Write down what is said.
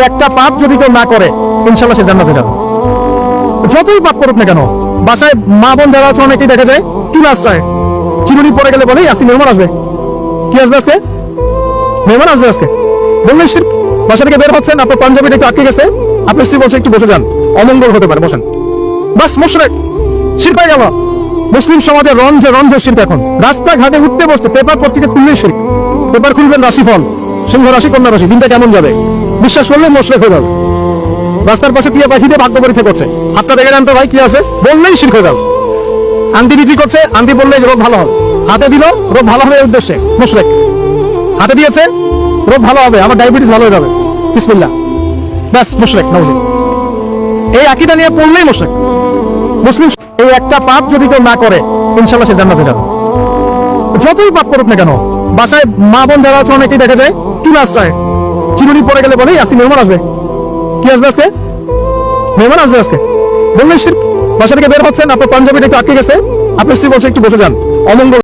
একটা পাপ যদি কেউ না করে ইনশাআল্লাহ সে জান্নাতে যাবে। যতই পাপ করুক না কেন, বাসায় মা বোন যারা আছে অনেকেই দেখা যায় চুল আশ্রয় চিরুনি পড়ে গেলে বলে আজকে মেহমান আসবে। কি আসবে আজকে? মেহমান আসবে আজকে বললেন শিরক। বাসা থেকে বের হচ্ছেন, আপনার পাঞ্জাবিটা একটু আটকে গেছে, আপনার স্ত্রী বলছে একটু বসে যান, অমঙ্গল হতে পারে, বসেন। বাস মুশরিক, শিরক হয়ে গেল। মুসলিম সমাজে রঞ্জে রঞ্জে শিরক। এখন রাস্তাঘাটে উঠতে বসতে পেপার পত্রিকা খুললেই শিরক। পেপার খুলবেন রাশিফল, সিংহ রাশি কন্যা রাশি, দিনটা কেমন যাবে বিশ্বাস করলে মুশরিক হয়ে যাবে। রাস্তার পাশে টিয়া পাখি দিয়ে ভাগ্য পরীক্ষা করছে, হাতটা দেখে জানতো ভাই কি আছে, বললেই শিরক হয়ে যাবে। আন্টি বিক্রি করছে, আন্টি বললে রোগ ভালো হবে, হাতে দিল রোগ ভালো হবে এই উদ্দেশ্যে, মুশরিক। হাতে দিয়েছে রোগ ভালো হবে, আমার ডায়াবেটিস ভালো হয়ে যাবে, বিসমিল্লাহ, ব্যাস মুশরিক। নাউজুবিল্লাহ। এই আকীদা নিয়ে পড়লেই মুশরিক। মুসলিম এই একটা পাপ যদি কেউ না করে ইনশাআল্লাহ সে জান্নাতে যাবে। যতই পাপ করুক না কেন, বাসায় মা বোন যারা আছে অনেকেই দেখা যায় চুল আশ্রয় চিরুনি পড়ে গেলে বলে আজকে মেহমান আসবে। কি আসবে আজকে? মেহমান আসবে আজকে বললেন শিরক। বাসা থেকে বের হচ্ছেন, আপনার পাঞ্জাবিটা একটু আটকে গেছে, আপনার স্ত্রী বলছে একটু বসে যান, অমঙ্গল